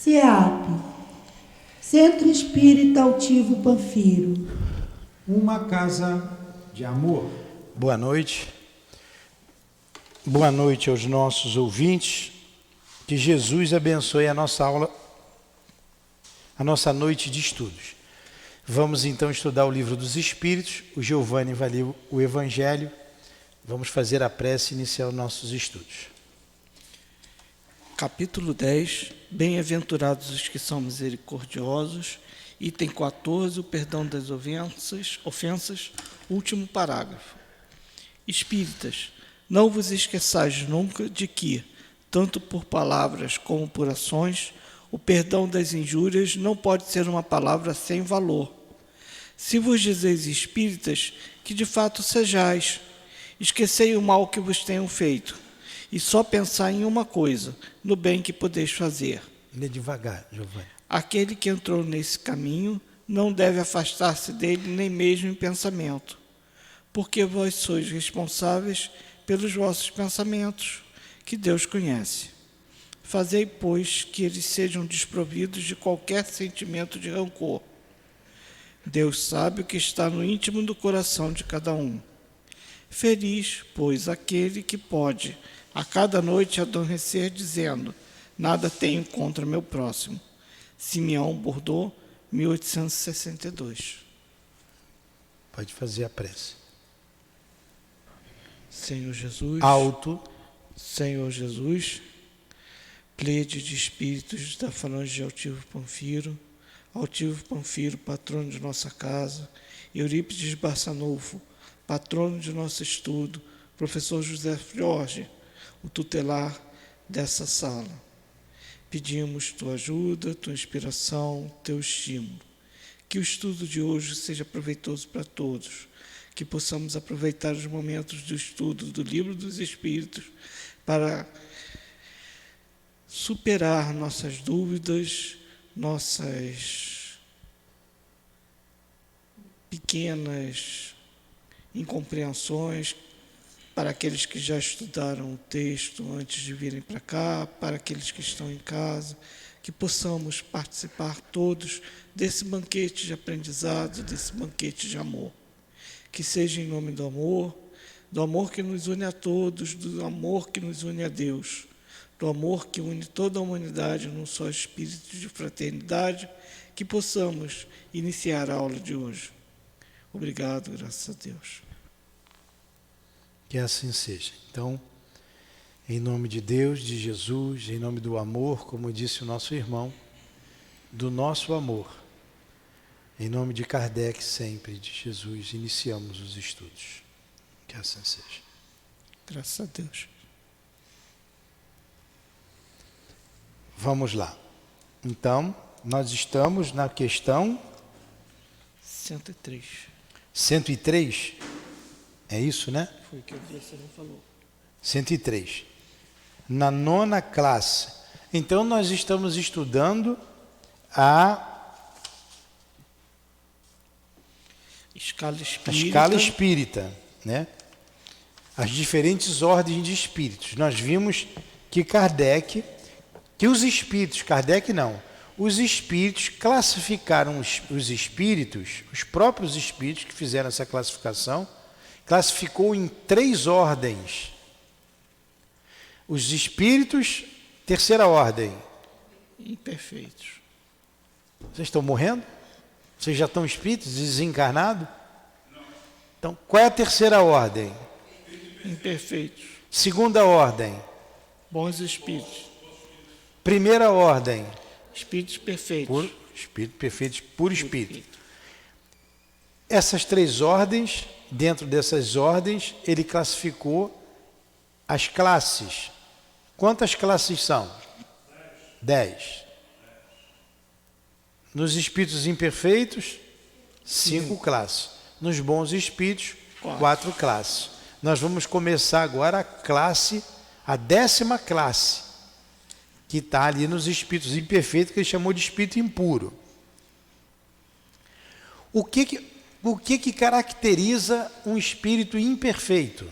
CEAP, Centro Espírita Altivo Panfiro. Uma casa de amor. Boa noite. Boa noite aos nossos ouvintes. Que Jesus abençoe a nossa aula, a nossa noite de estudos. Vamos então estudar o Livro dos Espíritos. O Giovanni vai ler o Evangelho. Vamos fazer a prece e iniciar os nossos estudos. Capítulo 10, Bem-aventurados os que são misericordiosos. Item 14, o perdão das ofensas, último parágrafo. Espíritas, não vos esqueçais nunca de que, tanto por palavras como por ações, o perdão das injúrias não pode ser uma palavra sem valor. Se vos dizeis espíritas, que de fato sejais, esquecei o mal que vos tenham feito, e só pensai em uma coisa, no bem que podeis fazer. Lê devagar, Giovanni. Aquele que entrou nesse caminho não deve afastar-se dele nem mesmo em pensamento, porque vós sois responsáveis pelos vossos pensamentos, que Deus conhece. Fazei, pois, que eles sejam desprovidos de qualquer sentimento de rancor. Deus sabe o que está no íntimo do coração de cada um. Feliz, pois, aquele que pode, a cada noite, adormecer dizendo: nada tenho contra meu próximo. Simeão Bordeaux, 1862. Pode fazer a prece. Senhor Jesus, Alto. Senhor Jesus, plede de espíritos da falange de Altivo Panfiro, patrono de nossa casa, Eurípides Barçanufo, patrono de nosso estudo, professor José Jorge, o tutelar dessa sala. Pedimos tua ajuda, tua inspiração, teu estímulo. Que o estudo de hoje seja proveitoso para todos, que possamos aproveitar os momentos do estudo do Livro dos Espíritos para superar nossas dúvidas, nossas pequenas incompreensões, para aqueles que já estudaram o texto antes de virem para cá, para aqueles que estão em casa, que possamos participar todos desse banquete de aprendizado, desse banquete de amor. Que seja em nome do amor que nos une a todos, do amor que nos une a Deus, do amor que une toda a humanidade num só espírito de fraternidade, que possamos iniciar a aula de hoje. Obrigado, graças a Deus. Que assim seja. Então, em nome de Deus, de Jesus, em nome do amor, como disse o nosso irmão, do nosso amor, em nome de Kardec sempre, de Jesus, iniciamos os estudos. Que assim seja. Graças a Deus. Vamos lá. Então, nós estamos na questão 103. 103. É isso, né? Foi o que você não falou. 103. Na 9ª classe. Então, nós estamos estudando a Escala espírita, né? As diferentes ordens de espíritos. Nós vimos que Kardec, os espíritos classificaram os espíritos, os próprios espíritos que fizeram essa classificação, classificou em 3 ordens. Os espíritos, terceira ordem. Imperfeitos. Vocês estão morrendo? Vocês já estão espíritos, desencarnados? Então, qual é a terceira ordem? Imperfeitos. Segunda ordem? Bons espíritos. Primeira ordem? Espíritos perfeitos. Espíritos perfeitos por espírito. Essas 3 ordens, dentro dessas ordens, ele classificou as classes. Quantas classes são? 10. Nos espíritos imperfeitos, 5 classes. Nos bons espíritos, 4 classes. Nós vamos começar agora a 10ª classe, que está ali nos espíritos imperfeitos, que ele chamou de espírito impuro. O que caracteriza um espírito imperfeito?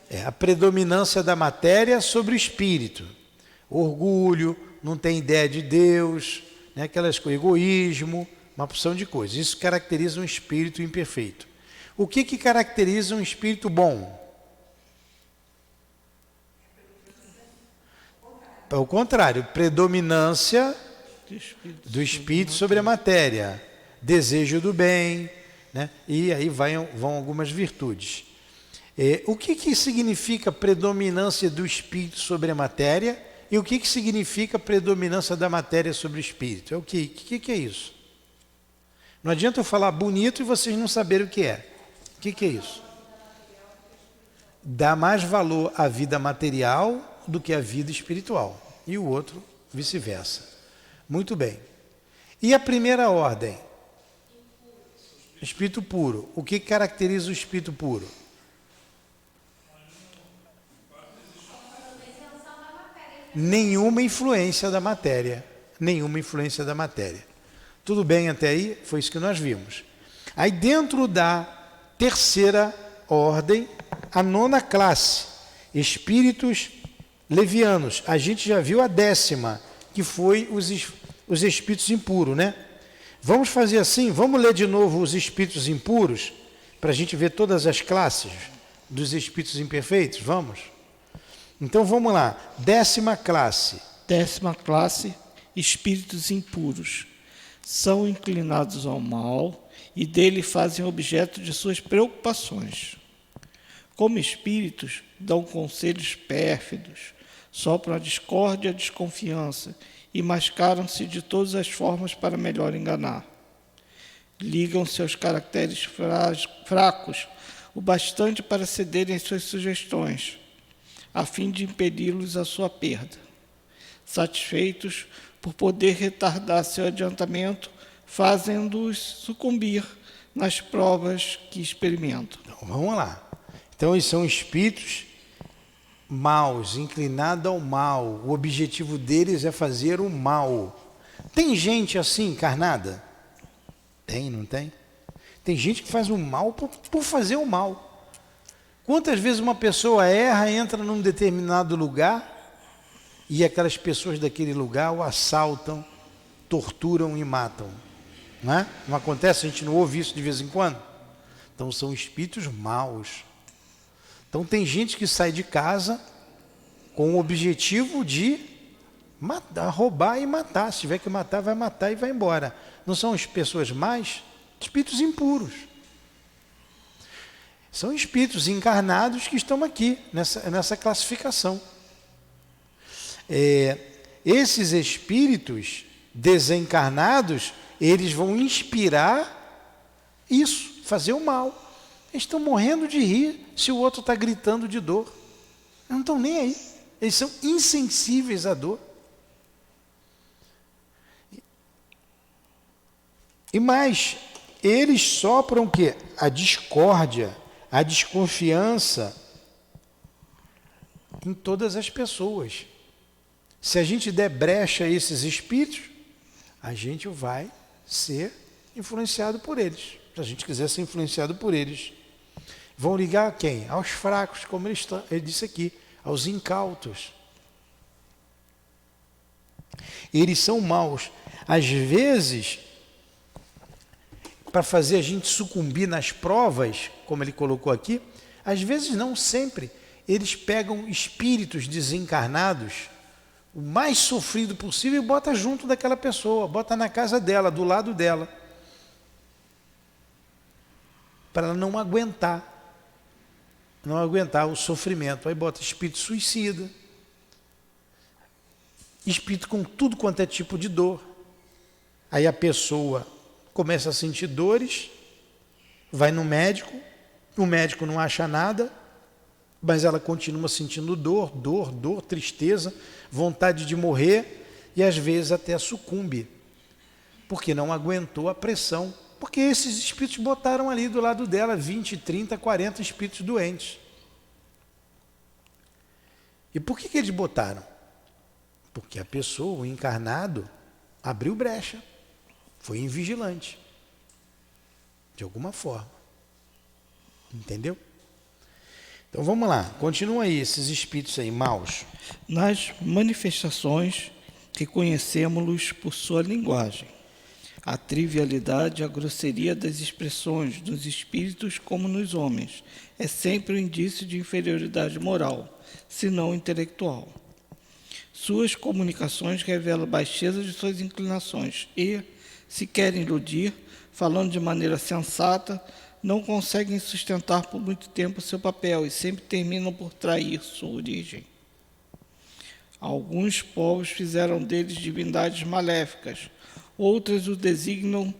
É a predominância da matéria sobre o espírito. orgulho, não tem ideia de Deus, né? Aquelas coisas, egoísmo, uma porção de coisas. Isso caracteriza um espírito imperfeito. O que caracteriza um espírito bom? Ao contrário, predominância do espírito sobre a matéria, desejo do bem, né? E aí vão algumas virtudes. O que significa predominância do espírito sobre a matéria e o que significa predominância da matéria sobre o espírito? É o que é isso? Não adianta eu falar bonito e vocês não saberem o que é. O que é isso? Dá mais valor à vida material do que à vida espiritual. E o outro, vice-versa. Muito bem. E a primeira ordem? Espírito puro. O que caracteriza o espírito puro? Nenhuma influência da matéria. Nenhuma influência da matéria. Tudo bem até aí? Foi isso que nós vimos. Aí dentro da terceira ordem, a nona classe, espíritos levianos. A gente já viu a 10ª, que foi os espíritos impuros, né? Vamos fazer assim, vamos ler de novo os espíritos impuros, para a gente ver todas as classes dos espíritos imperfeitos, vamos? Então vamos lá, 10ª classe. 10ª classe, espíritos impuros. São inclinados ao mal e dele fazem objeto de suas preocupações. Como espíritos, dão conselhos pérfidos, sopram a discórdia e a desconfiança e mascaram-se de todas as formas para melhor enganar. Ligam seus caracteres fracos o bastante para cederem às suas sugestões, a fim de impedi-los à sua perda. Satisfeitos por poder retardar seu adiantamento, fazem-nos sucumbir nas provas que experimentam. Então, vamos lá. Então, eles são espíritos maus, inclinados ao mal. O objetivo deles é fazer o mal. Tem gente assim, encarnada? Tem, não tem? Tem gente que faz o mal por fazer o mal. Quantas vezes uma pessoa erra, entra num determinado lugar e aquelas pessoas daquele lugar o assaltam, torturam e matam? Não é? Não acontece? A gente não ouve isso de vez em quando? Então são espíritos maus. Então tem gente que sai de casa com o objetivo de matar, roubar e matar. Se tiver que matar, vai matar e vai embora. Não são as pessoas más? Espíritos impuros. São espíritos encarnados que estão aqui, nessa classificação. Esses espíritos desencarnados, eles vão inspirar isso, fazer o mal. Eles estão morrendo de rir se o outro está gritando de dor. Eles não estão nem aí. Eles são insensíveis à dor. E mais, eles sopram o quê? A discórdia, a desconfiança em todas as pessoas. Se a gente der brecha a esses espíritos, a gente vai ser influenciado por eles. Se a gente quiser ser influenciado por eles. Vão ligar a quem? Aos fracos, como ele disse aqui, aos incautos. Eles são maus. Às vezes, para fazer a gente sucumbir nas provas, como ele colocou aqui, às vezes não sempre, eles pegam espíritos desencarnados, o mais sofrido possível, e bota junto daquela pessoa, bota na casa dela, do lado dela, para ela não aguentar o sofrimento. Aí bota espírito suicida, espírito com tudo quanto é tipo de dor. Aí a pessoa começa a sentir dores, vai no médico, o médico não acha nada, mas ela continua sentindo dor, tristeza, vontade de morrer, e às vezes até sucumbe, porque não aguentou a pressão. Porque esses espíritos botaram ali do lado dela 20, 30, 40 espíritos doentes. E por que eles botaram? Porque a pessoa, o encarnado, abriu brecha, foi invigilante, de alguma forma. Entendeu? Então vamos lá, continua aí esses espíritos aí, maus. Nas manifestações que conhecemos-los por sua linguagem, a trivialidade e a grosseria das expressões dos espíritos como nos homens é sempre um indício de inferioridade moral, se não intelectual. Suas comunicações revelam baixeza de suas inclinações e, se querem iludir, falando de maneira sensata, não conseguem sustentar por muito tempo seu papel e sempre terminam por trair sua origem. Alguns povos fizeram deles divindades maléficas, outras os designam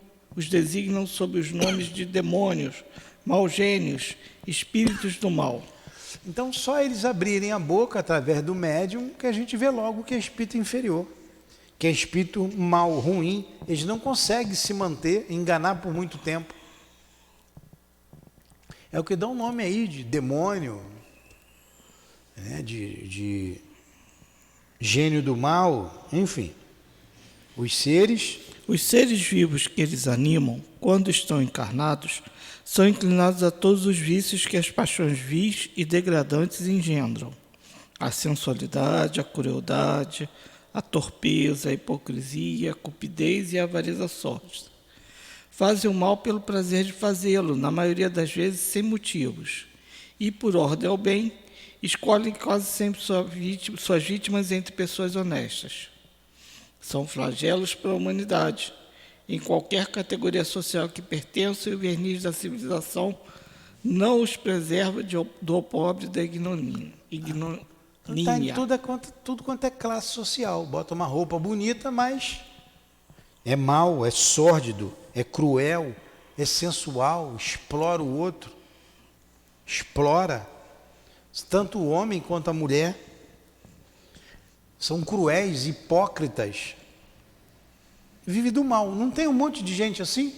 sob os nomes de demônios, maus gênios, espíritos do mal. Então só eles abrirem a boca através do médium que a gente vê logo que é espírito inferior, que é espírito mal, ruim. Eles não conseguem se manter, enganar por muito tempo. É o que dá um nome aí de demônio, né, de gênio do mal, enfim. Os seres vivos que eles animam, quando estão encarnados, são inclinados a todos os vícios que as paixões vis e degradantes engendram. A sensualidade, a crueldade, a torpeza, a hipocrisia, a cupidez e a avareza sórdida. Fazem o mal pelo prazer de fazê-lo, na maioria das vezes sem motivos. E, por ordem ao bem, escolhem quase sempre suas vítimas entre pessoas honestas. São flagelos para a humanidade. Em qualquer categoria social que pertençam, o verniz da civilização não os preserva do pobre da ignomínia. Está em tudo quanto é classe social. Bota uma roupa bonita, mas é mau, é sórdido, é cruel, é sensual, explora o outro. Explora. Tanto o homem quanto a mulher. São cruéis, hipócritas. Vive do mal. Não tem um monte de gente assim?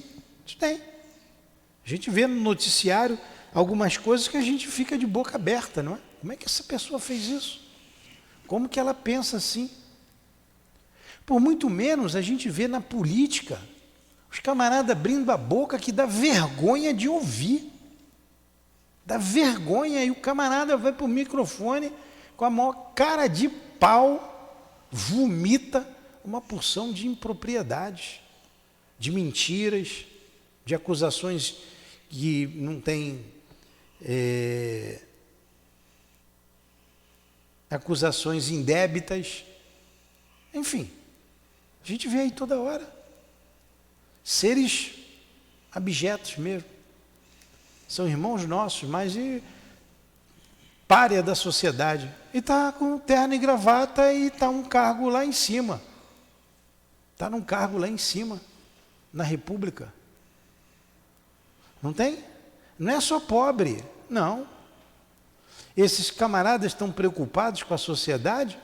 Tem. A gente vê no noticiário algumas coisas que a gente fica de boca aberta, não é? Como é que essa pessoa fez isso? Como que ela pensa assim? Por muito menos a gente vê na política os camaradas abrindo a boca que dá vergonha de ouvir. Dá vergonha e o camarada vai para o microfone com a maior cara de pau, vomita uma porção de impropriedades, de mentiras, de acusações que não têm... acusações indébitas, enfim, a gente vê aí toda hora, seres abjetos mesmo, são irmãos nossos, mas pária da sociedade, e está com terno e gravata e está um cargo lá em cima, está num cargo lá em cima, na República, não tem? Não é só pobre, não. Esses camaradas estão preocupados com a sociedade?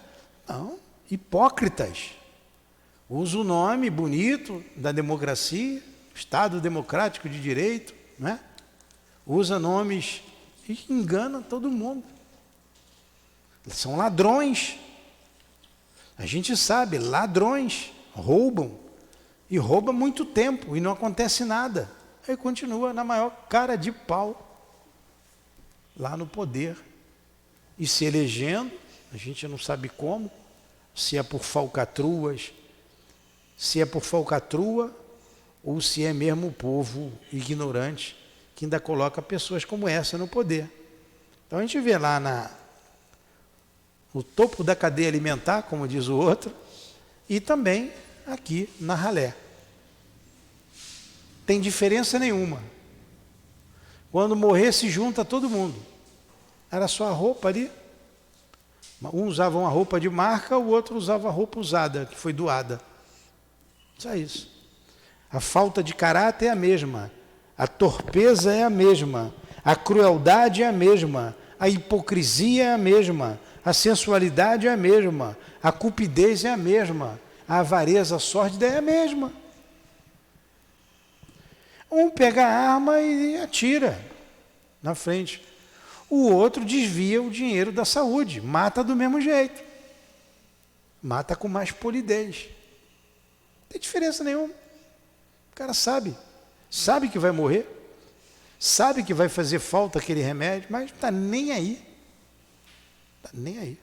Não, hipócritas. Usa o nome bonito da democracia, Estado Democrático de Direito, não é? Usa nomes e engana todo mundo. São ladrões. A gente sabe, ladrões roubam. E rouba muito tempo e não acontece nada. Aí continua na maior cara de pau, lá no poder. E se elegendo, a gente não sabe como, se é por falcatruas, ou se é mesmo o povo ignorante que ainda coloca pessoas como essa no poder. Então a gente vê lá no topo da cadeia alimentar, como diz o outro, e também aqui na ralé. Tem diferença nenhuma. Quando morrer se junta todo mundo. Era só a roupa ali. Um usava uma roupa de marca, o outro usava a roupa usada, que foi doada. Só isso. A falta de caráter é a mesma. A torpeza é a mesma. A crueldade é a mesma. A hipocrisia é a mesma. A sensualidade é a mesma. A cupidez é a mesma. A avareza sórdida é a mesma. Um pega a arma e atira na frente. O outro desvia o dinheiro da saúde, mata do mesmo jeito. Mata com mais polidez. Não tem diferença nenhuma. O cara sabe que vai morrer. sabe que vai fazer falta aquele remédio, mas não está nem aí. Está nem aí.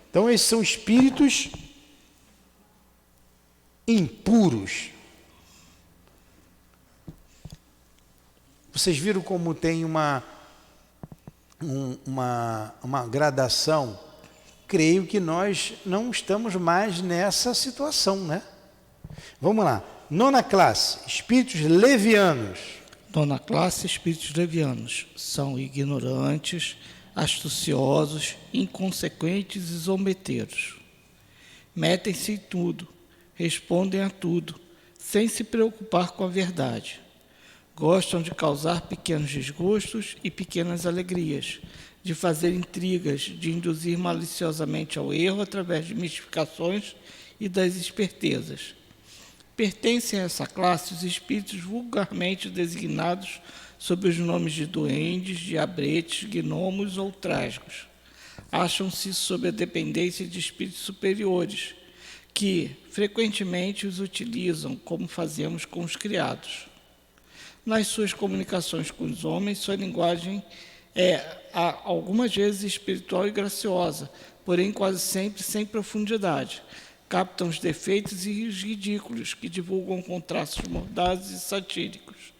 Então, esses são espíritos impuros. Vocês viram como tem uma gradação? Creio que nós não estamos mais nessa situação, né? Vamos lá. 9ª classe, espíritos levianos. 9ª classe, espíritos levianos. São ignorantes, astuciosos, inconsequentes e zombeteiros. Metem-se em tudo, respondem a tudo, sem se preocupar com a verdade. Gostam de causar pequenos desgostos e pequenas alegrias, de fazer intrigas, de induzir maliciosamente ao erro através de mistificações e das espertezas. Pertencem a essa classe os espíritos vulgarmente designados sob os nomes de duendes, diabretes, gnomos ou trasgos. Acham-se sob a dependência de espíritos superiores, que frequentemente os utilizam como fazemos com os criados. Nas suas comunicações com os homens, sua linguagem é, algumas vezes, espiritual e graciosa, porém quase sempre sem profundidade. Captam os defeitos e os ridículos, que divulgam com traços mordazes e satíricos.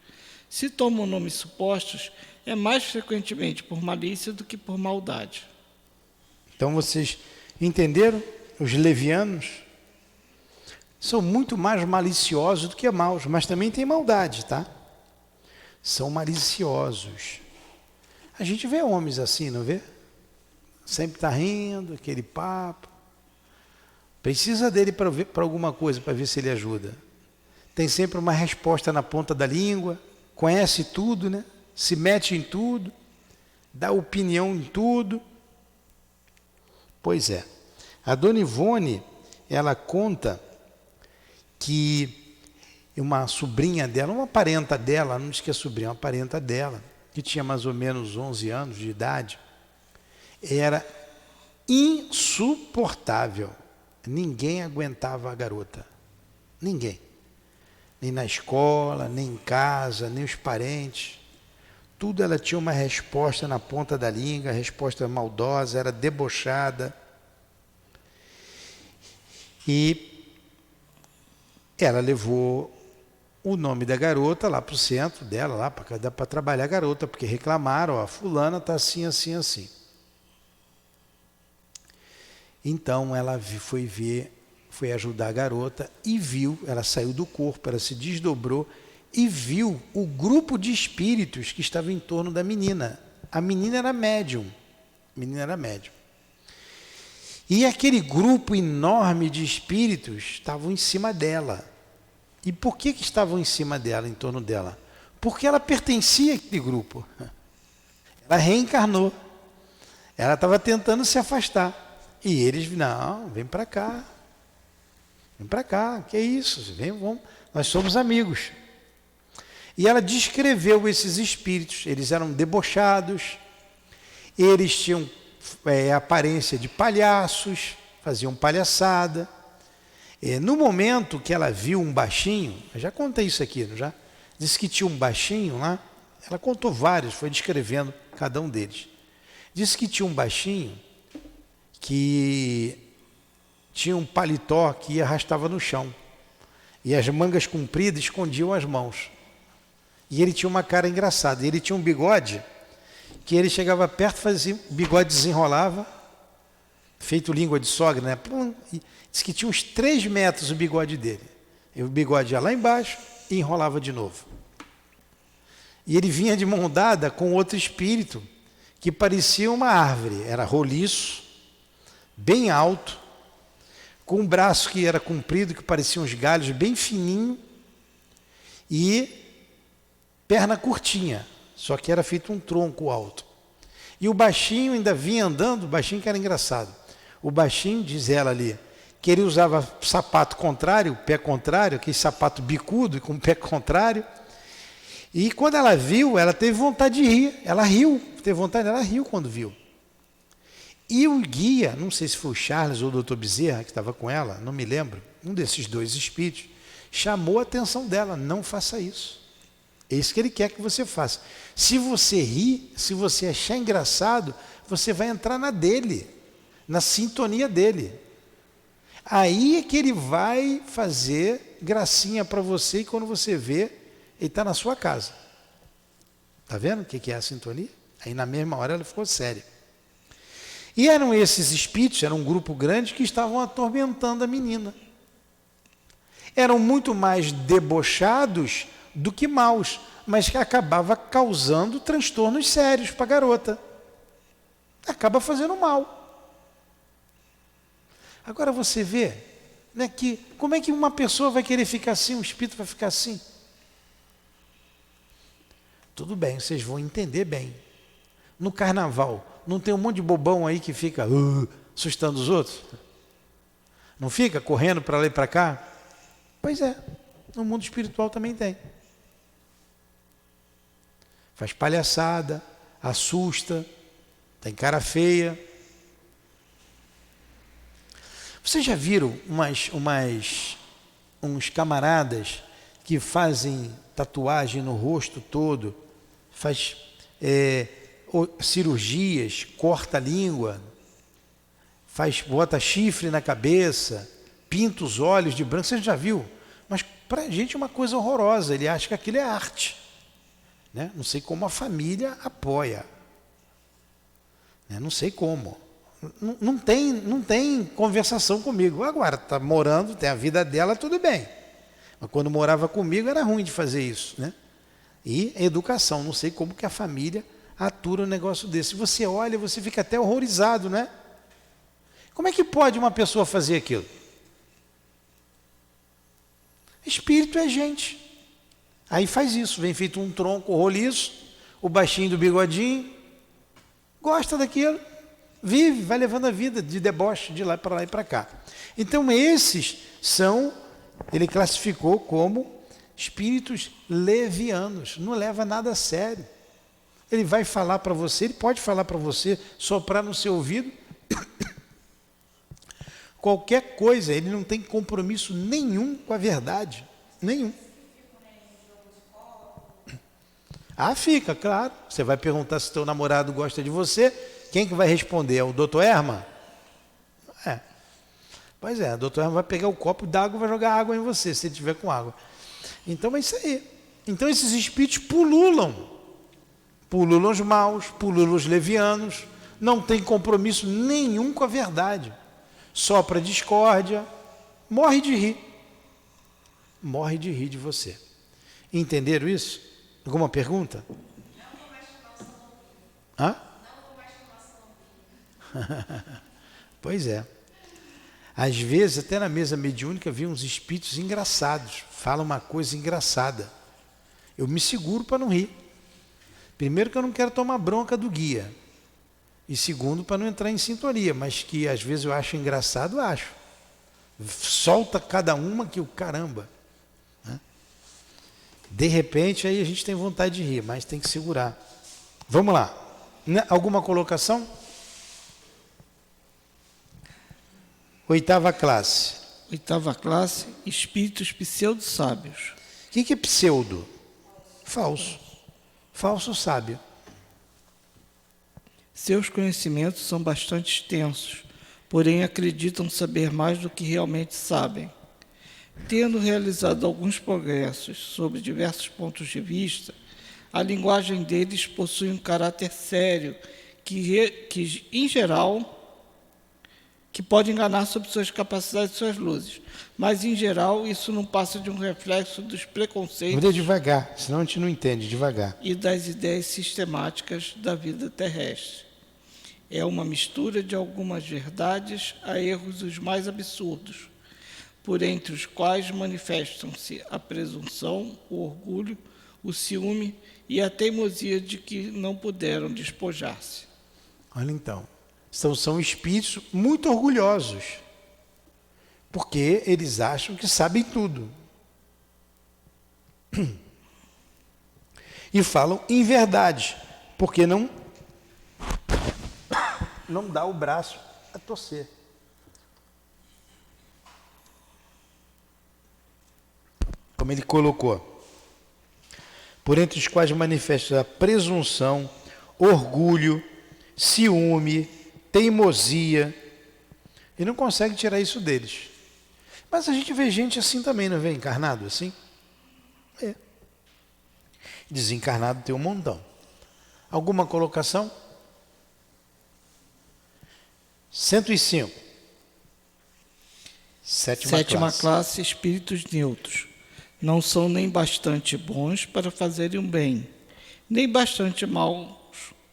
Se tomam nomes supostos, é mais frequentemente por malícia do que por maldade. Então, vocês entenderam? Os levianos são muito mais maliciosos do que maus, mas também tem maldade, tá? São maliciosos. A gente vê homens assim, não vê? Sempre está rindo, aquele papo. Precisa dele para alguma coisa, para ver se ele ajuda. Tem sempre uma resposta na ponta da língua, conhece tudo, né? Se mete em tudo, dá opinião em tudo. Pois é. A Dona Ivone, ela conta que uma sobrinha dela, uma parenta dela, não diz que é sobrinha, uma parenta dela, que tinha mais ou menos 11 anos de idade, era insuportável. Ninguém aguentava a garota. Ninguém. Nem na escola, nem em casa, nem os parentes. Tudo ela tinha uma resposta na ponta da língua, resposta maldosa, era debochada. E ela levou o nome da garota lá para o centro dela, lá para trabalhar a garota, porque reclamaram, ó, fulana está assim, assim, assim. Então ela foi ajudar a garota e viu, ela saiu do corpo, ela se desdobrou e viu o grupo de espíritos que estava em torno da menina. A menina era médium. E aquele grupo enorme de espíritos estavam em cima dela. E por que estavam em cima dela, em torno dela? Porque ela pertencia àquele grupo. Ela reencarnou. Ela estava tentando se afastar. E eles, não, vem para cá. Vem para cá, que é isso? Vem, vamos, nós somos amigos. E ela descreveu esses espíritos. Eles eram debochados, eles tinham aparência de palhaços, faziam palhaçada. No momento que ela viu um baixinho, eu já contei isso aqui, não já? Disse que tinha um baixinho lá, ela contou vários, foi descrevendo cada um deles. Disse que tinha um baixinho que tinha um paletó que arrastava no chão. E as mangas compridas escondiam as mãos. E ele tinha uma cara engraçada. E ele tinha um bigode que ele chegava perto, fazia, o bigode desenrolava, feito língua de sogra, né? E disse que tinha uns 3 metros o bigode dele. E o bigode ia lá embaixo e enrolava de novo. E ele vinha de mão dada com outro espírito que parecia uma árvore. Era roliço, bem alto, com um braço que era comprido, que parecia uns galhos bem fininho, e perna curtinha, só que era feito um tronco alto. E o baixinho ainda vinha andando, o baixinho que era engraçado. O baixinho, diz ela ali, que ele usava sapato contrário, pé contrário, aquele sapato bicudo com o pé contrário. E quando ela viu, ela teve vontade de rir. Ela riu, ela riu quando viu. E o guia, não sei se foi o Charles ou o Dr. Bezerra que estava com ela, não me lembro, um desses 2 espíritos, chamou a atenção dela, não faça isso. É isso que ele quer que você faça. Se você rir, se você achar engraçado, você vai entrar na dele, na sintonia dele. Aí é que ele vai fazer gracinha para você e quando você vê, ele está na sua casa. Está vendo o que é a sintonia? Aí na mesma hora ela ficou séria. E eram esses espíritos, era um grupo grande que estavam atormentando a menina. Eram muito mais debochados do que maus, mas que acabava causando transtornos sérios para a garota. Acaba fazendo mal. Agora você vê, né, que como é que uma pessoa vai querer ficar assim, um espírito vai ficar assim? Tudo bem, vocês vão entender bem. No carnaval, não tem um monte de bobão aí que fica assustando os outros? Não fica correndo para lá e para cá? Pois é, no mundo espiritual também tem. Faz palhaçada, assusta, tem cara feia. Vocês já viram uns camaradas que fazem tatuagem no rosto todo, faz cirurgias, corta a língua, bota chifre na cabeça, pinta os olhos de branco? Você já viu? Mas para a gente é uma coisa horrorosa, ele acha que aquilo é arte. Né? Não sei como a família apoia. Né? Não sei como. Não tem conversação comigo. Agora, está morando, tem a vida dela, tudo bem. Mas quando morava comigo era ruim de fazer isso. Né? E educação, não sei como que a família atura um negócio desse. Você olha, você fica até horrorizado, né? Como é que pode uma pessoa fazer aquilo? Espírito é gente. Aí faz isso, vem feito um tronco roliço, o baixinho do bigodinho, gosta daquilo, vive, vai levando a vida de deboche de lá e para cá. Então esses são, ele classificou como espíritos levianos, não leva nada a sério. Ele vai falar para você, ele pode falar para você, soprar no seu ouvido, qualquer coisa, ele não tem compromisso nenhum com a verdade, nenhum. Ah, fica, claro. Você vai perguntar se teu namorado gosta de você, quem que vai responder? É o doutor Herman? É. Pois é, o doutor Herman vai pegar o copo d'água e vai jogar água em você, se ele tiver com água. Então é isso aí. Então esses espíritos pululam os maus, pululam os levianos, não tem compromisso nenhum com a verdade. Sopra discórdia, morre de rir de você. Entenderam isso? Alguma pergunta? Não vou mais chamar o Hã? Não vou mais chamar o Pois é. Às vezes, até na mesa mediúnica, vi uns espíritos engraçados, falam uma coisa engraçada. Eu me seguro para não rir. Primeiro que eu não quero tomar bronca do guia. E segundo, para não entrar em sintonia, mas que às vezes eu acho engraçado, acho. Solta cada uma que o caramba. Né? De repente, aí a gente tem vontade de rir, mas tem que segurar. Vamos lá. Alguma colocação? 8ª classe. 8ª classe, espíritos pseudo-sábios. O que é pseudo? Falso. Falso sábio. Seus conhecimentos são bastante extensos, porém acreditam saber mais do que realmente sabem. Tendo realizado alguns progressos sobre diversos pontos de vista, a linguagem deles possui um caráter sério que em geral, que pode enganar sobre suas capacidades e suas luzes. Mas, em geral, isso não passa de um reflexo dos preconceitos... Vou devagar, senão a gente não entende, devagar. ...e das ideias sistemáticas da vida terrestre. É uma mistura de algumas verdades a erros os mais absurdos, por entre os quais manifestam-se a presunção, o orgulho, o ciúme e a teimosia de que não puderam despojar-se. Olha então, são espíritos muito orgulhosos, porque eles acham que sabem tudo. E falam em verdade, porque não dá o braço a torcer. Como ele colocou. por entre os quais manifesta a presunção, orgulho, ciúme, teimosia, e não consegue tirar isso deles. Mas a gente vê gente assim também, não vê? Encarnado assim? É. Desencarnado tem um montão. Alguma colocação? 105. Sétima classe, espíritos neutros. Não são nem bastante bons para fazerem o bem, nem bastante maus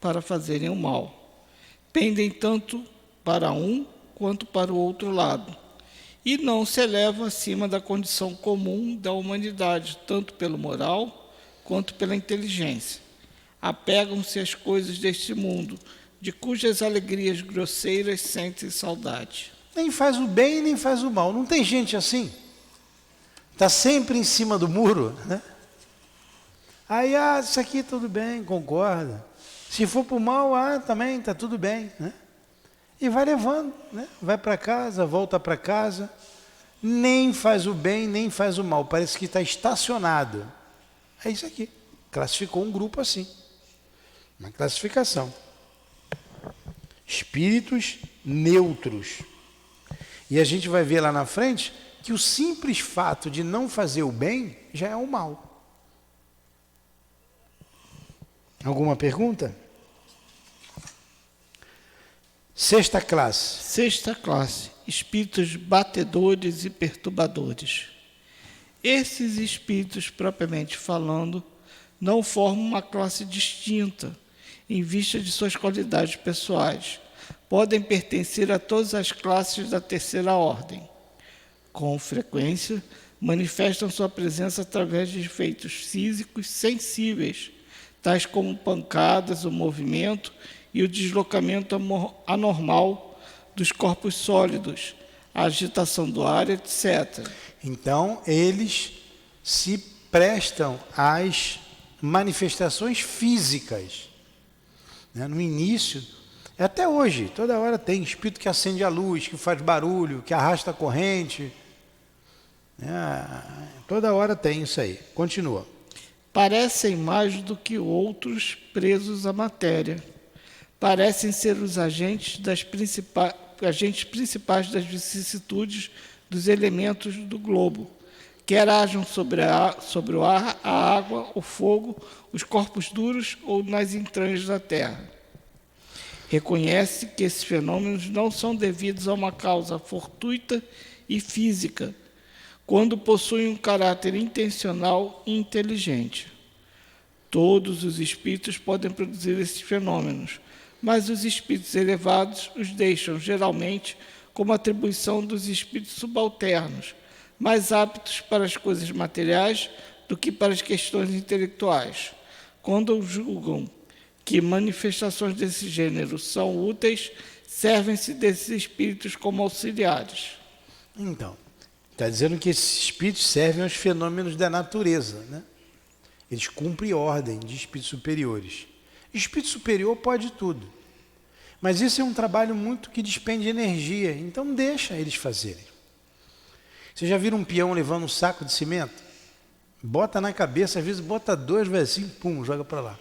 para fazerem o mal. Pendem tanto para um quanto para o outro lado, e não se elevam acima da condição comum da humanidade, tanto pelo moral quanto pela inteligência. Apegam-se às coisas deste mundo, de cujas alegrias grosseiras sentem saudade. Nem faz o bem, nem faz o mal. Não tem gente assim? Está sempre em cima do muro, né? Aí, isso aqui tudo bem, concorda. Se for para o mal, também está tudo bem, né? E vai levando, né? Vai para casa, volta para casa, nem faz o bem, nem faz o mal. Parece que está estacionado. É isso aqui. Classificou um grupo assim. Uma classificação. Espíritos neutros. E a gente vai ver lá na frente que o simples fato de não fazer o bem já é o mal. Alguma pergunta? Sexta classe. Sexta classe, espíritos batedores e perturbadores. Esses espíritos, propriamente falando, não formam uma classe distinta, em vista de suas qualidades pessoais. Podem pertencer a todas as classes da terceira ordem. Com frequência, manifestam sua presença através de efeitos físicos sensíveis, tais como pancadas, o movimento e o deslocamento anormal dos corpos sólidos, a agitação do ar, etc. Então, eles se prestam às manifestações físicas. No início, até hoje, toda hora tem espírito que acende a luz, que faz barulho, que arrasta a corrente. Toda hora tem isso aí. Continua. Parecem mais do que outros presos à matéria. Parecem ser os agentes principais das vicissitudes dos elementos do globo, quer hajam sobre o ar, a água, o fogo, os corpos duros ou nas entranhas da terra. Reconhece que esses fenômenos não são devidos a uma causa fortuita e física, quando possuem um caráter intencional e inteligente. Todos os espíritos podem produzir esses fenômenos, mas os espíritos elevados os deixam, geralmente, como atribuição dos espíritos subalternos, mais aptos para as coisas materiais do que para as questões intelectuais. Quando julgam que manifestações desse gênero são úteis, servem-se desses espíritos como auxiliares. Então, está dizendo que esses espíritos servem aos fenômenos da natureza, né? Eles cumprem ordem de espíritos superiores. Espírito superior pode tudo, mas isso é um trabalho muito que despende energia, então deixa eles fazerem. Você já viram um peão levando um saco de cimento? Bota na cabeça, às vezes bota 2, vai assim, pum, joga para lá.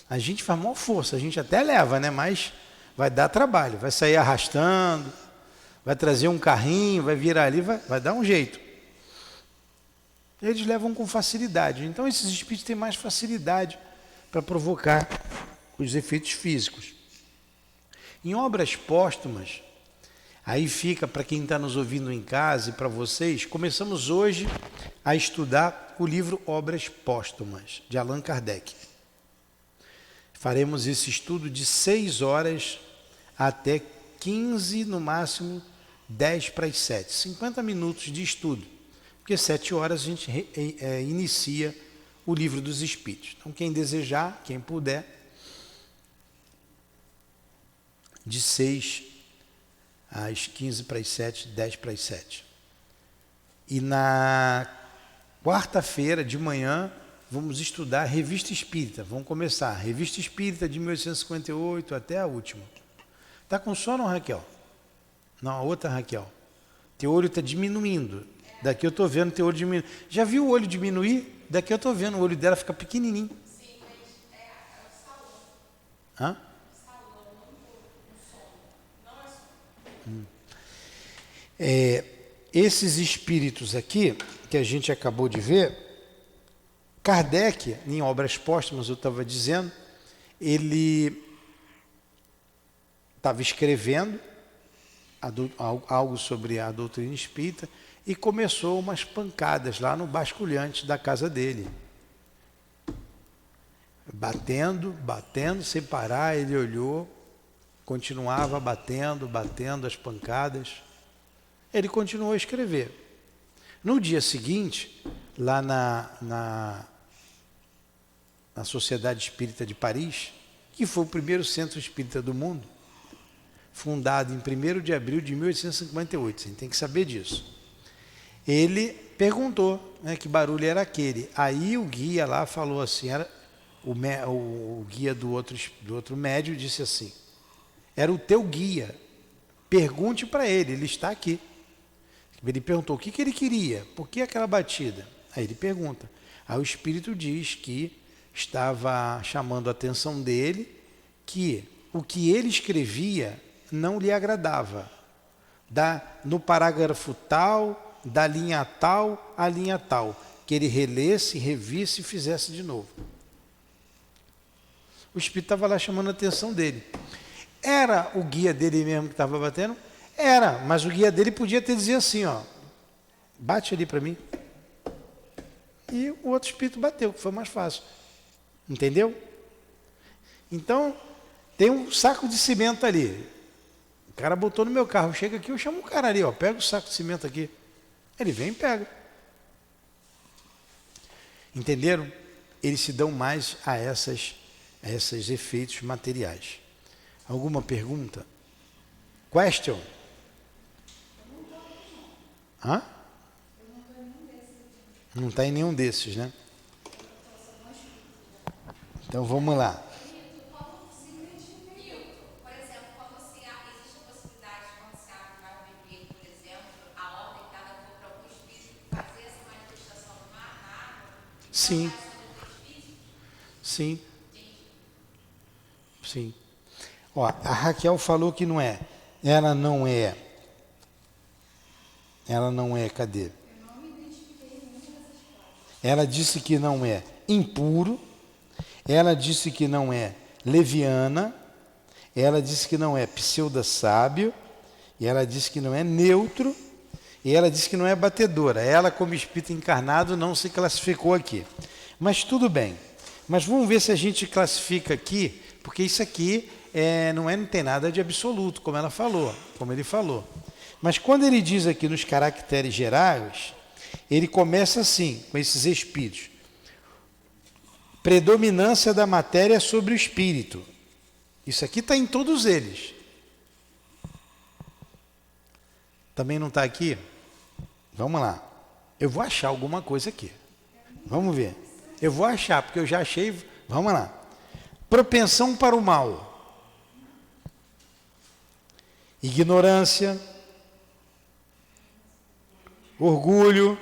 A gente faz maior força, a gente até leva, né? Mas vai dar trabalho, vai sair arrastando, vai trazer um carrinho, vai virar ali, vai dar um jeito. Eles levam com facilidade, então esses espíritos têm mais facilidade para provocar os efeitos físicos. Em obras póstumas, aí fica para quem está nos ouvindo em casa e para vocês, começamos hoje a estudar o livro Obras Póstumas, de Allan Kardec. Faremos esse estudo de 6 horas até 15, no máximo 10 para as 7. 50 minutos de estudo, porque 7 horas a gente inicia o livro dos Espíritos. Então, quem desejar, quem puder, de 6 às 15 para as 7, 10 para as 7. E na quarta-feira de manhã, vamos estudar a Revista Espírita. Vamos começar a Revista Espírita de 1858 até a última. Está com sono, Raquel? Não, a outra Raquel. Teu olho está diminuindo. Daqui eu estou vendo teu olho diminuir. Já viu o olho diminuir Daqui eu estou vendo, o olho dela fica pequenininho. Sim, mas é o salão. Hã? Salão, não o sono. Não é sono. Esses espíritos aqui, que a gente acabou de ver, Kardec, em Obras Póstumas, eu estava dizendo, ele estava escrevendo algo sobre a doutrina espírita e começou umas pancadas lá no basculhante da casa dele. Batendo, sem parar, ele olhou, continuava batendo as pancadas. Ele continuou a escrever. No dia seguinte, lá na Sociedade Espírita de Paris, que foi o primeiro centro espírita do mundo, fundado em 1º de abril de 1858, você tem que saber disso. Ele perguntou, né, que barulho era aquele. Aí o guia lá falou assim, era o guia do outro médium disse assim, era o teu guia, pergunte para ele está aqui. Ele perguntou o que ele queria, por que aquela batida? Aí ele pergunta. Aí o espírito diz que estava chamando a atenção dele, que o que ele escrevia não lhe agradava. No parágrafo tal, da linha tal à linha tal, que ele relesse, revisse e fizesse de novo. O espírito estava lá chamando a atenção dele. Era o guia dele mesmo que estava batendo? Era, mas o guia dele podia ter dizer assim, ó, bate ali para mim. E o outro espírito bateu, que foi mais fácil. Entendeu? Então, tem um saco de cimento ali. O cara botou no meu carro, chega aqui, eu chamo o cara ali, ó, pega o saco de cimento aqui. Ele vem e pega. Entenderam? Eles se dão mais a esses efeitos materiais. Alguma pergunta? Question? Hã? Não está em nenhum desses, né? Então vamos lá. Por exemplo, quando existe a possibilidade de quando se vai um bebê, por exemplo, a ordem que ela for para algum espírito fazer essa manifestação no mar, na água, Sim. então vai sobre o espírito? Sim. Sim. Ó, a Raquel falou que não é. Ela não é, cadê? Ela disse que não é impuro, ela disse que não é leviana, ela disse que não é pseudo-sábio, e ela disse que não é neutro, e ela disse que não é batedora. Ela, como espírito encarnado, não se classificou aqui. Mas tudo bem. Mas vamos ver se a gente classifica aqui, porque isso aqui não tem nada de absoluto, como ele falou. Mas quando ele diz aqui nos caracteres gerais, ele começa assim, com esses espíritos. Predominância da matéria sobre o espírito. Isso aqui está em todos eles. Também não está aqui? Vamos lá. Eu vou achar alguma coisa aqui. Vamos ver. Eu vou achar, porque eu já achei. Vamos lá. Propensão para o mal. Ignorância. Orgulho.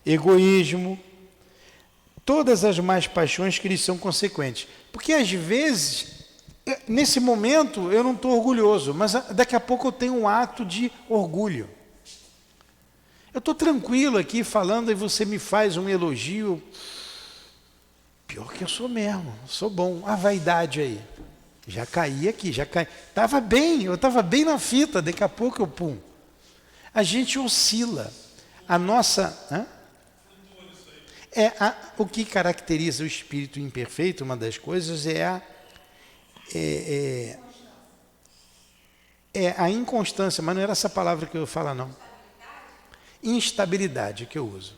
Egoísmo. Todas as más paixões que lhes são consequentes. Porque às vezes, nesse momento, eu não estou orgulhoso, mas daqui a pouco eu tenho um ato de orgulho. Eu estou tranquilo aqui falando e você me faz um elogio. Pior que eu sou mesmo, sou bom. A vaidade aí. Já caí aqui, Estava bem, eu estava bem na fita, daqui a pouco eu pum. A gente oscila. A nossa... o que caracteriza o espírito imperfeito, uma das coisas é a inconstância, mas não era essa palavra que eu ia falar, não. Instabilidade que eu uso.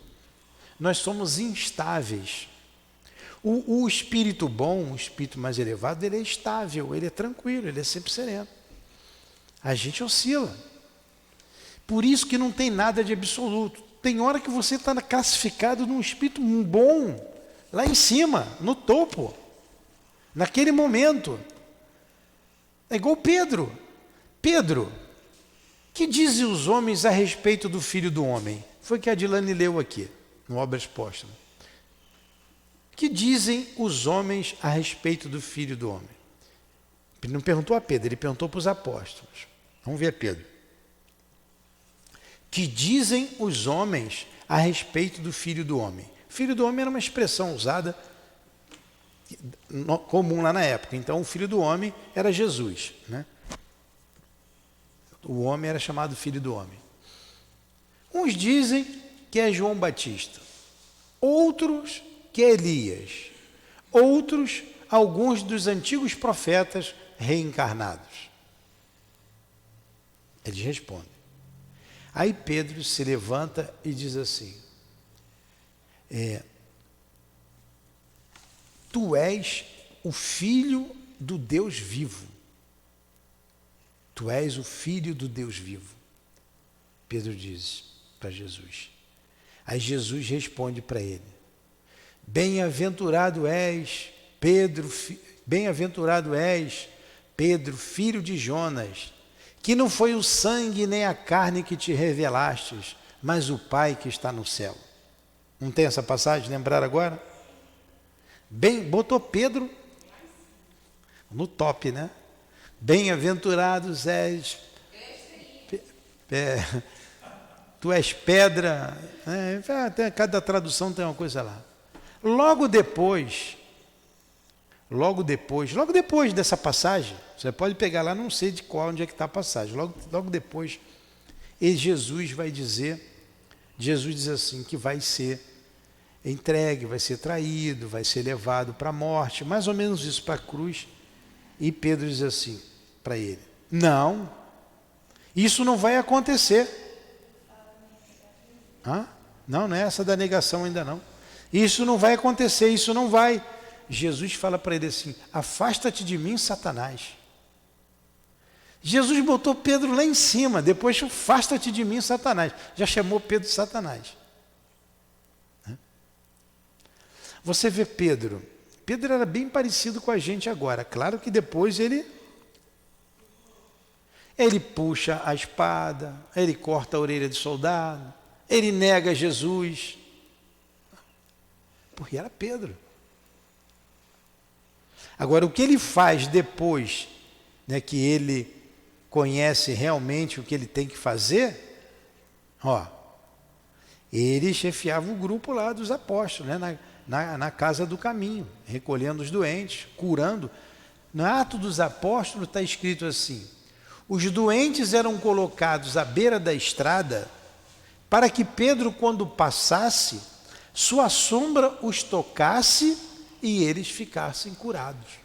Nós somos instáveis. O espírito bom, o espírito mais elevado, ele é estável, ele é tranquilo, ele é sempre sereno. A gente oscila. Por isso que não tem nada de absoluto. Tem hora que você está classificado num espírito bom, lá em cima, no topo, naquele momento. É igual Pedro. Pedro, que dizem os homens a respeito do Filho do Homem? foi que a Dilane leu aqui, no Obras Póstumas. Que dizem os homens a respeito do Filho do Homem? Ele não perguntou a Pedro, ele perguntou para os apóstolos. Vamos ver Pedro. Que dizem os homens a respeito do Filho do Homem? Filho do Homem era uma expressão usada comum lá na época. Então, o Filho do Homem era Jesus, né? O homem era chamado Filho do Homem. Uns dizem que é João Batista, outros que é Elias, outros, alguns dos antigos profetas reencarnados. Eles respondem. Aí Pedro se levanta e diz assim, tu és o Filho do Deus vivo. Tu és o Filho do Deus vivo. Pedro diz para Jesus. Aí Jesus responde para ele, bem-aventurado és, Pedro, filho de Jonas, que não foi o sangue nem a carne que te revelastes, mas o Pai que está no céu. Não tem essa passagem? Lembraram agora? Botou Pedro no top, né? Bem-aventurados és, tu és pedra, até cada tradução tem uma coisa lá. Logo depois dessa passagem, você pode pegar lá, não sei de qual, onde é que está a passagem, logo depois, Jesus diz assim, que vai ser entregue, vai ser traído, vai ser levado para a morte, mais ou menos isso, para a cruz, e Pedro diz assim para ele, não, isso não vai acontecer. Não é essa da negação ainda não. Isso não vai acontecer, isso não vai. Jesus fala para ele assim, afasta-te de mim, Satanás. Jesus botou Pedro lá em cima, depois afasta-te de mim, Satanás. Já chamou Pedro de Satanás. Você vê Pedro era bem parecido com a gente agora. Claro que depois ele puxa a espada, ele corta a orelha de soldado, ele nega Jesus. Porque era Pedro. Agora, o que ele faz depois, né, que ele conhece realmente o que ele tem que fazer, ele chefiava o grupo lá dos apóstolos, né, na casa do caminho, recolhendo os doentes, curando. No Atos dos Apóstolos está escrito assim, os doentes eram colocados à beira da estrada para que Pedro, quando passasse, sua sombra os tocasse e eles ficassem curados.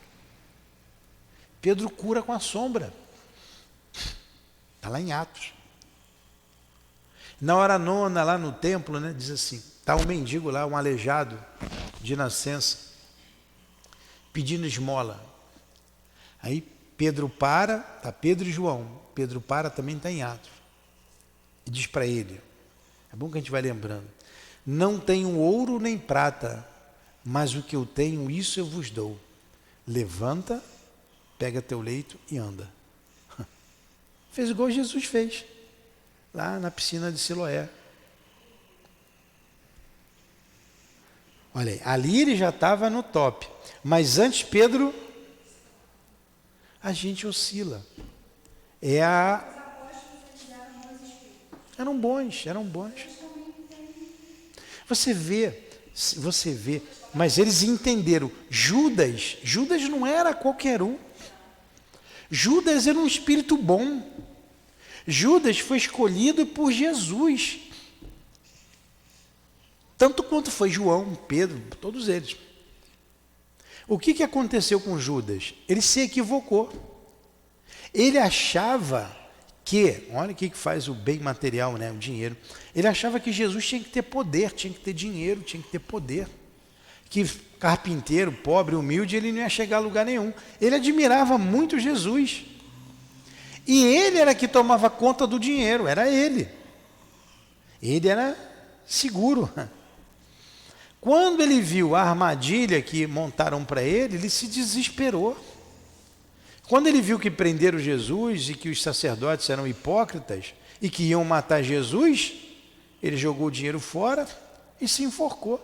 Pedro cura com a sombra. Está lá em Atos. Na hora nona, lá no templo, né, diz assim, está um mendigo lá, um aleijado de nascença, pedindo esmola. Aí Pedro para, está Pedro e João, Pedro para, também está em Atos, e diz para ele, é bom que a gente vai lembrando, não tenho ouro nem prata, mas o que eu tenho, isso eu vos dou. Levanta, pega teu leito e anda. Fez igual Jesus fez, lá na piscina de Siloé. Olha aí, ali ele já estava no top. Mas antes Pedro, a gente oscila. Eram bons. Você vê, mas eles entenderam. Judas não era qualquer um. Judas era um espírito bom. Judas foi escolhido por Jesus. Tanto quanto foi João, Pedro, todos eles. O que aconteceu com Judas? Ele se equivocou. Ele achava que, olha o que faz o bem material, né, o dinheiro. Ele achava que Jesus tinha que ter poder, tinha que ter dinheiro, tinha que ter poder. Que carpinteiro, pobre, humilde, ele não ia chegar a lugar nenhum. Ele admirava muito Jesus. E ele era que tomava conta do dinheiro, era ele. Ele era seguro. Quando ele viu a armadilha que montaram para ele, ele se desesperou. Quando ele viu que prenderam Jesus e que os sacerdotes eram hipócritas e que iam matar Jesus, Ele jogou o dinheiro fora e se enforcou.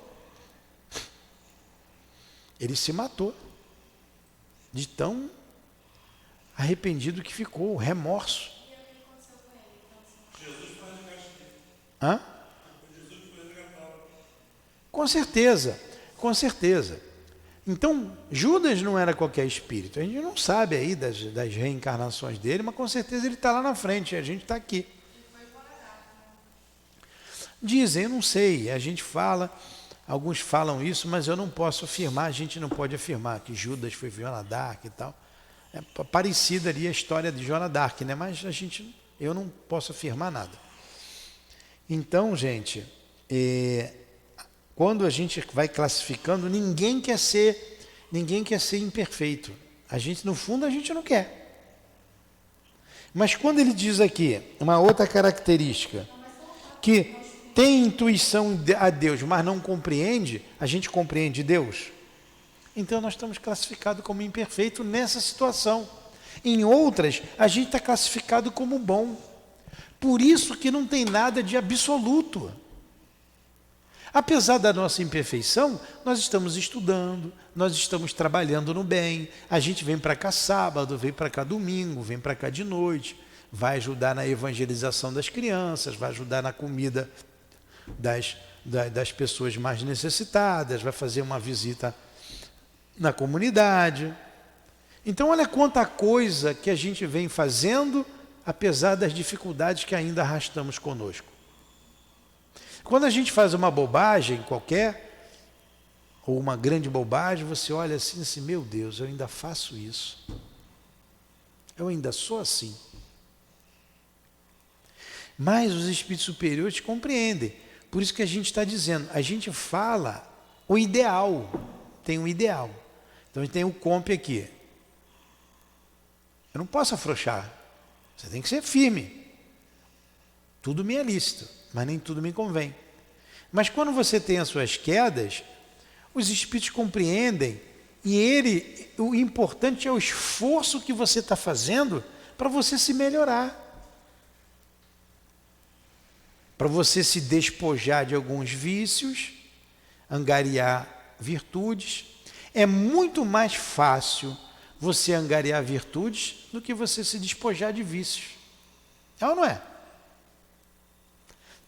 Ele se matou. De tão arrependido que ficou, o remorso. Hã? Com certeza, com certeza. Então, Judas não era qualquer espírito. A gente não sabe aí das reencarnações dele, mas com certeza ele está lá na frente e a gente está aqui. Dizem, eu não sei, a gente fala, alguns falam isso, mas eu não posso afirmar, a gente não pode afirmar que Judas foi Joana d'Arc e tal. É parecida ali a história de Joana d'Arc, né? Mas eu não posso afirmar nada. Então, gente, quando a gente vai classificando, ninguém quer ser imperfeito. A gente, no fundo, a gente não quer. Mas quando ele diz aqui, uma outra característica, que tem intuição a Deus, mas não compreende, a gente compreende Deus. Então nós estamos classificados como imperfeito nessa situação. Em outras, a gente está classificado como bom. Por isso que não tem nada de absoluto. Apesar da nossa imperfeição, nós estamos estudando, nós estamos trabalhando no bem. A gente vem para cá sábado, vem para cá domingo, vem para cá de noite, vai ajudar na evangelização das crianças, vai ajudar na comida das pessoas mais necessitadas, vai fazer uma visita na comunidade. Então olha quanta coisa que a gente vem fazendo, apesar das dificuldades que ainda arrastamos conosco. Quando a gente faz uma bobagem qualquer, ou uma grande bobagem, você olha assim, meu Deus, eu ainda faço isso. Eu ainda sou assim. Mas os espíritos superiores compreendem. Por isso que a gente está dizendo, a gente fala o ideal, tem um ideal. Então a gente tem o comp aqui. Eu não posso afrouxar, você tem que ser firme. Tudo me é lícito, mas nem tudo me convém. Mas quando você tem as suas quedas, os espíritos compreendem e o importante é o esforço que você está fazendo para você se melhorar. Para você se despojar de alguns vícios, angariar virtudes. É muito mais fácil você angariar virtudes do que você se despojar de vícios. É ou não é?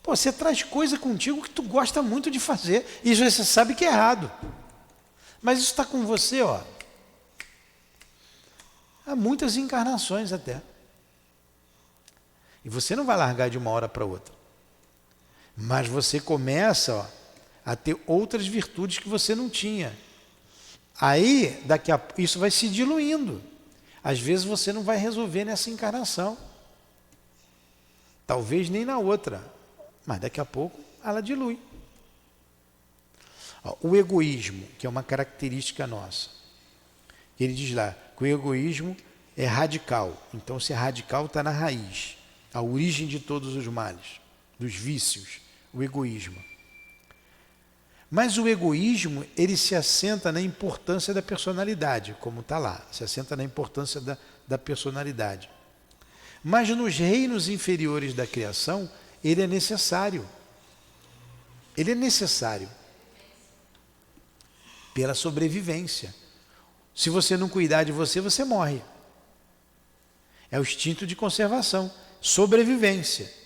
Pô, você traz coisa contigo que tu gosta muito de fazer e você sabe que é errado. Mas isso está com você, ó, há muitas encarnações até. E você não vai largar de uma hora para outra. Mas você começa a ter outras virtudes que você não tinha. Aí, isso vai se diluindo. Às vezes você não vai resolver nessa encarnação. Talvez nem na outra. Mas daqui a pouco ela dilui. O egoísmo, que é uma característica nossa. Ele diz lá que o egoísmo é radical. Então, se é radical, está na raiz. A origem de todos os males, dos vícios. O egoísmo. Mas o egoísmo, ele se assenta na importância da personalidade, como está lá, se assenta na importância da personalidade. Mas nos reinos inferiores da criação, ele é necessário. Ele é necessário. Pela sobrevivência. Se você não cuidar de você, você morre. É o instinto de conservação, sobrevivência.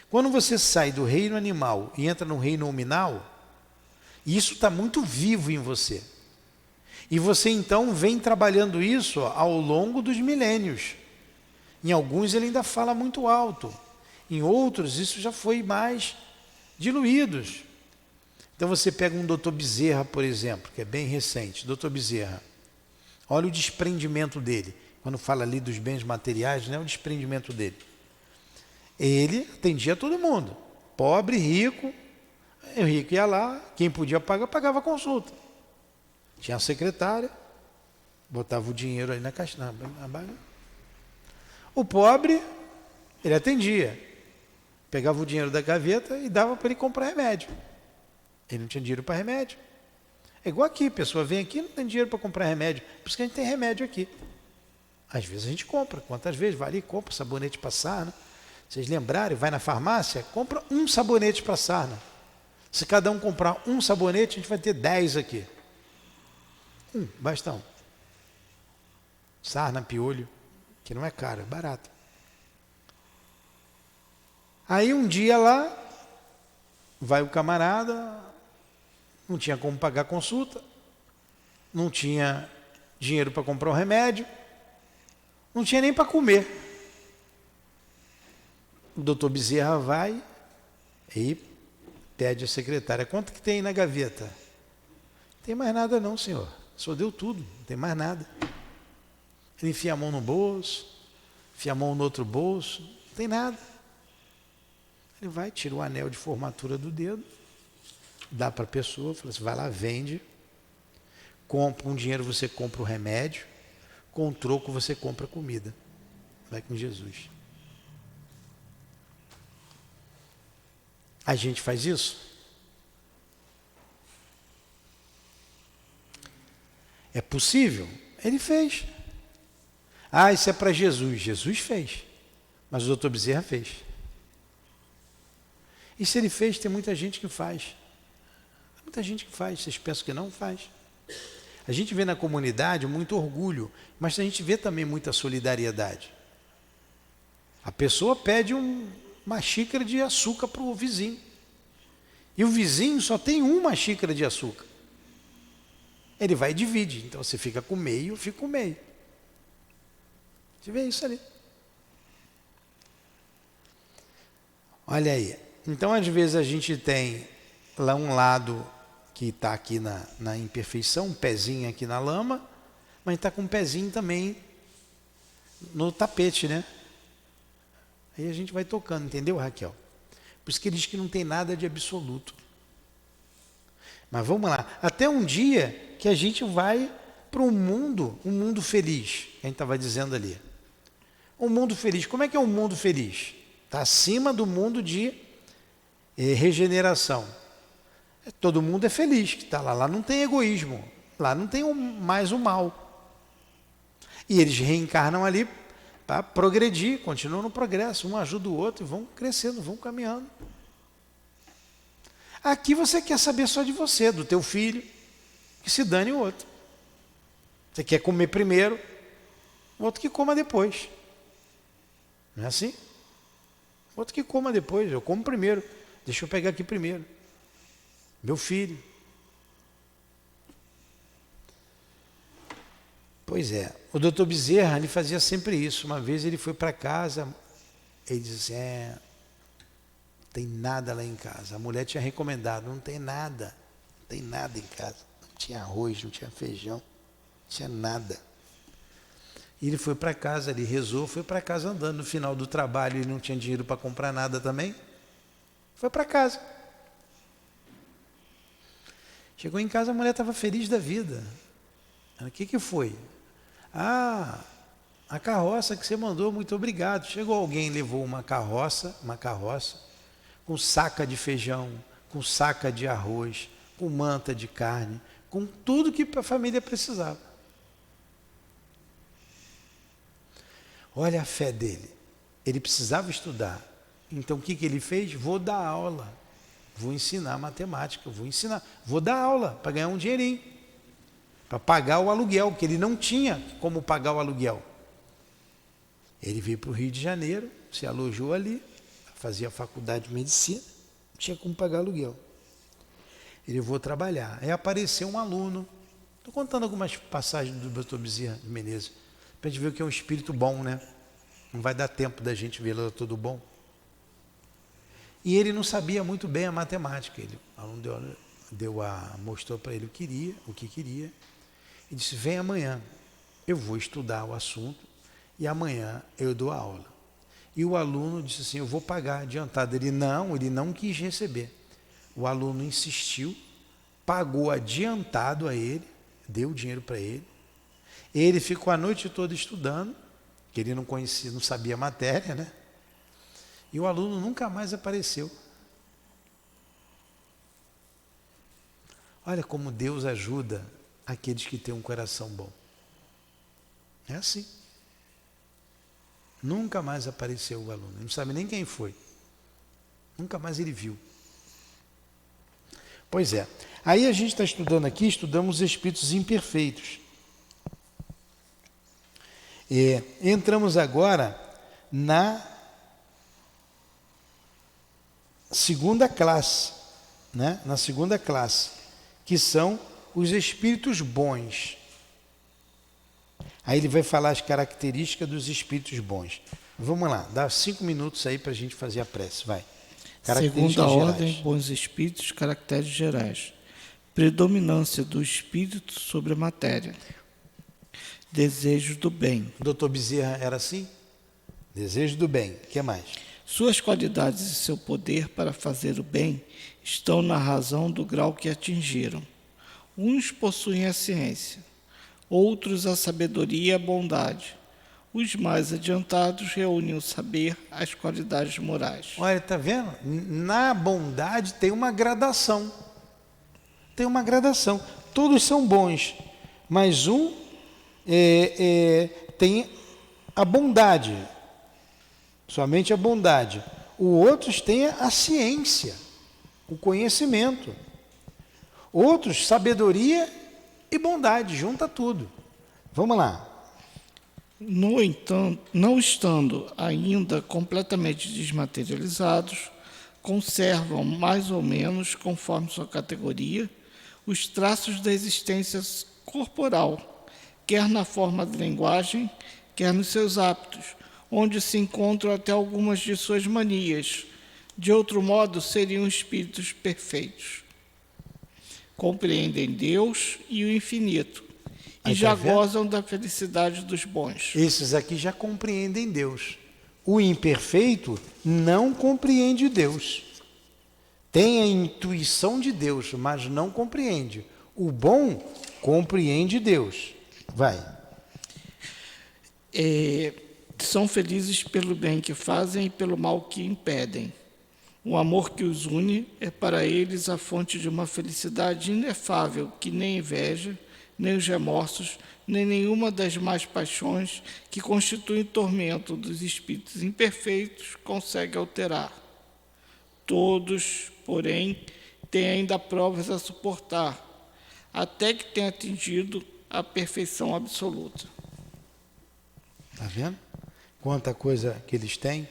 Quando você sai do reino animal e entra no reino nominal, isso está muito vivo em você. E você então vem trabalhando isso ao longo dos milênios. Em alguns ele ainda fala muito alto. Em outros isso já foi mais diluídos. Então você pega um Dr. Bezerra, por exemplo, que é bem recente. Dr. Bezerra, olha o desprendimento dele. Quando fala ali dos bens materiais, né, o desprendimento dele. Ele atendia todo mundo, pobre, rico. O rico ia lá, quem podia pagar, pagava a consulta. Tinha a secretária, botava o dinheiro aí na caixa. O pobre, ele atendia, pegava o dinheiro da gaveta e dava para ele comprar remédio. Ele não tinha dinheiro para remédio. É igual aqui, a pessoa vem aqui e não tem dinheiro para comprar remédio. Por isso que a gente tem remédio aqui. Às vezes a gente compra, quantas vezes? Vai ali e compra sabonete passar, né? Vocês lembrarem, vai na farmácia, compra um sabonete para sarna. Se cada um comprar um sabonete, a gente vai ter 10 aqui. Basta um. Sarna, piolho, que não é caro, é barato. Aí um dia lá, vai o camarada, não tinha como pagar a consulta, não tinha dinheiro para comprar o remédio, não tinha nem para comer. O doutor Bezerra vai e pede à secretária: quanto que tem na gaveta? Não tem mais nada não, senhor. O senhor deu tudo, não tem mais nada. Ele enfia a mão no bolso, enfia a mão no outro bolso, não tem nada. Ele vai, tira o anel de formatura do dedo, dá para a pessoa, fala assim: vai lá, vende, compra um dinheiro, você compra o remédio, com o troco você compra a comida. Vai com Jesus. A gente faz isso? É possível? Ele fez. Ah, isso é para Jesus. Jesus fez. Mas o doutor Bezerra fez. E se ele fez, tem muita gente que faz. Muita gente que faz. Vocês pensam que não faz? A gente vê na comunidade muito orgulho, mas a gente vê também muita solidariedade. A pessoa pede uma xícara de açúcar para o vizinho. E o vizinho só tem uma xícara de açúcar. Ele vai e divide. Então você fica com meio, eu fico com meio. Você vê isso ali. Olha aí. Então, às vezes, a gente tem lá um lado que está aqui na imperfeição, um pezinho aqui na lama, mas está com um pezinho também no tapete, né? Aí a gente vai tocando, entendeu, Raquel? Por isso que ele diz que não tem nada de absoluto. Mas vamos lá. Até um dia que a gente vai para um mundo feliz, que a gente estava dizendo ali. Um mundo feliz. Como é que é um mundo feliz? Está acima do mundo de regeneração. Todo mundo é feliz que está lá. Lá não tem egoísmo. Lá não tem mais o mal. E eles reencarnam ali para progredir, continuam no progresso, um ajuda o outro e vão crescendo, vão caminhando. Aqui você quer saber só de você, do teu filho, que se dane o outro. Você quer comer primeiro, o outro que coma depois. Não é assim? O outro que coma depois, eu como primeiro, deixa eu pegar aqui primeiro. Meu filho. Pois é, o doutor Bezerra, ele fazia sempre isso. Uma vez ele foi para casa, ele disse assim: não tem nada lá em casa. A mulher tinha recomendado: não tem nada em casa. Não tinha arroz, não tinha feijão, não tinha nada. E ele foi para casa, ele rezou, foi para casa andando. No final do trabalho ele não tinha dinheiro para comprar nada também. Foi para casa. Chegou em casa, a mulher estava feliz da vida. O que foi? Ah, a carroça que você mandou, muito obrigado. Chegou alguém, levou uma carroça com saca de feijão, com saca de arroz, com manta de carne, com tudo que a família precisava. Olha a fé dele. Ele precisava estudar. Então o que ele fez? Vou dar aula. Vou ensinar matemática, vou dar aula para ganhar um dinheirinho, para pagar o aluguel, porque ele não tinha como pagar o aluguel. Ele veio para o Rio de Janeiro, se alojou ali, fazia faculdade de medicina, não tinha como pagar aluguel. Ele vou trabalhar. Aí apareceu um aluno, estou contando algumas passagens do Dr. Bezerra de Menezes, para a gente ver o que é um espírito bom, né? Não vai dar tempo da gente ver lá tudo bom. E ele não sabia muito bem a matemática. Ele mostrou para ele o que queria. E disse: vem amanhã, eu vou estudar o assunto e amanhã eu dou a aula. E o aluno disse assim: eu vou pagar adiantado. Ele não quis receber. O aluno insistiu, pagou adiantado a ele, deu o dinheiro para ele. Ele ficou a noite toda estudando, que ele não conhecia, não sabia a matéria, né? E o aluno nunca mais apareceu. Olha como Deus ajuda aqueles que têm um coração bom. É assim. Nunca mais apareceu o aluno. Ele não sabe nem quem foi. Nunca mais ele viu. Pois é. Aí a gente está estudando aqui, estudamos os espíritos imperfeitos. Entramos agora na segunda classe, né? Na segunda classe, que são os espíritos bons. Aí ele vai falar as características dos espíritos bons. Vamos lá, dá 5 minutos aí para a gente fazer a prece, vai. Segunda ordem, bons espíritos, caracteres gerais. Predominância do espírito sobre a matéria. Desejo do bem. O doutor Bezerra era assim? Desejo do bem. O que mais? Suas qualidades e seu poder para fazer o bem estão na razão do grau que atingiram. Uns possuem a ciência, outros a sabedoria e a bondade. Os mais adiantados reúnem o saber, as qualidades morais. Olha, está vendo? Na bondade tem uma gradação. Tem uma gradação. Todos são bons, mas um tem a bondade, somente a bondade. Os outros têm a ciência, o conhecimento. Outros, sabedoria e bondade, junta tudo. Vamos lá. No entanto, não estando ainda completamente desmaterializados, conservam mais ou menos, conforme sua categoria, os traços da existência corporal, quer na forma da linguagem, quer nos seus hábitos, onde se encontram até algumas de suas manias. De outro modo, seriam espíritos perfeitos. Compreendem Deus e o infinito, e já gozam da felicidade dos bons. Esses aqui já compreendem Deus. O imperfeito não compreende Deus. Tem a intuição de Deus, mas não compreende. O bom compreende Deus. Vai. São felizes pelo bem que fazem e pelo mal que impedem. O amor que os une é para eles a fonte de uma felicidade inefável que nem inveja, nem os remorsos, nem nenhuma das más paixões que constituem o tormento dos espíritos imperfeitos consegue alterar. Todos, porém, têm ainda provas a suportar, até que tenham atingido a perfeição absoluta. Está vendo? Quanta coisa que eles têm.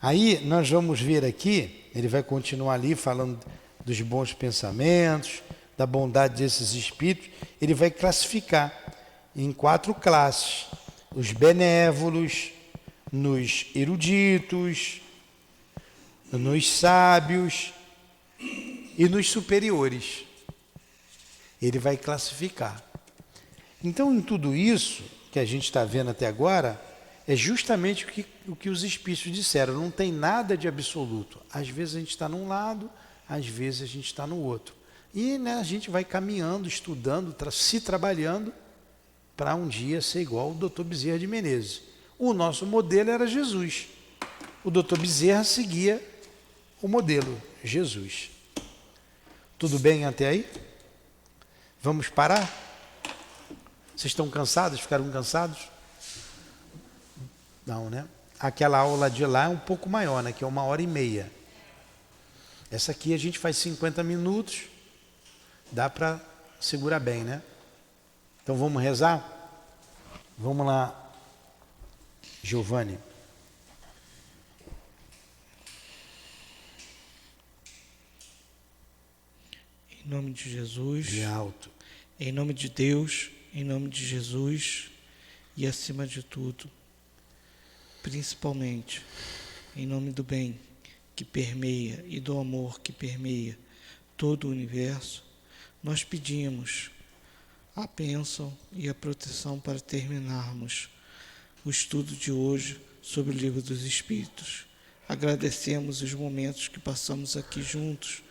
Aí nós vamos ver aqui, ele vai continuar ali falando dos bons pensamentos, da bondade desses espíritos. Ele vai classificar em 4 classes: os benévolos, nos eruditos, nos sábios e nos superiores. Ele vai classificar. Então, em tudo isso que a gente está vendo até agora, é justamente o que os espíritos disseram. Não tem nada de absoluto. Às vezes a gente está num lado, às vezes a gente está no outro. E a gente vai caminhando, estudando, se trabalhando para um dia ser igual o doutor Bezerra de Menezes. O nosso modelo era Jesus. O doutor Bezerra seguia o modelo Jesus. Tudo bem até aí? Vamos parar? Vocês estão cansados? Ficaram cansados? Não, né? Aquela aula de lá é um pouco maior, né? Que é 1h30. Essa aqui a gente faz 50 minutos. Dá para segurar bem, né? Então vamos rezar? Vamos lá, Giovanni. Em nome de Jesus. De alto. Em nome de Deus, em nome de Jesus e acima de tudo, principalmente, em nome do bem que permeia e do amor que permeia todo o universo, nós pedimos a bênção e a proteção para terminarmos o estudo de hoje sobre o Livro dos Espíritos. Agradecemos os momentos que passamos aqui juntos,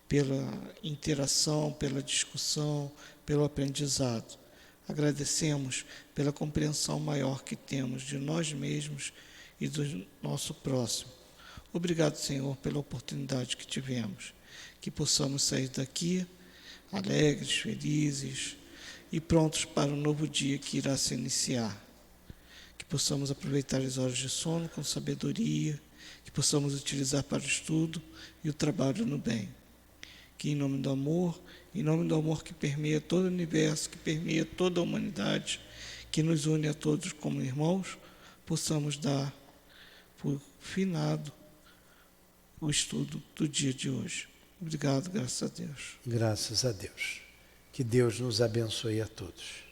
pela interação, pela discussão, pelo aprendizado. Agradecemos pela compreensão maior que temos de nós mesmos e do nosso próximo. Obrigado, Senhor, pela oportunidade que tivemos, que possamos sair daqui alegres, felizes e prontos para o novo dia que irá se iniciar. que possamos aproveitar as horas de sono com sabedoria, que possamos utilizar para o estudo e o trabalho no bem. Que em nome do amor que permeia todo o universo, que permeia toda a humanidade, que nos une a todos como irmãos, possamos dar por finado o estudo do dia de hoje. Obrigado, graças a Deus. Graças a Deus. Que Deus nos abençoe a todos.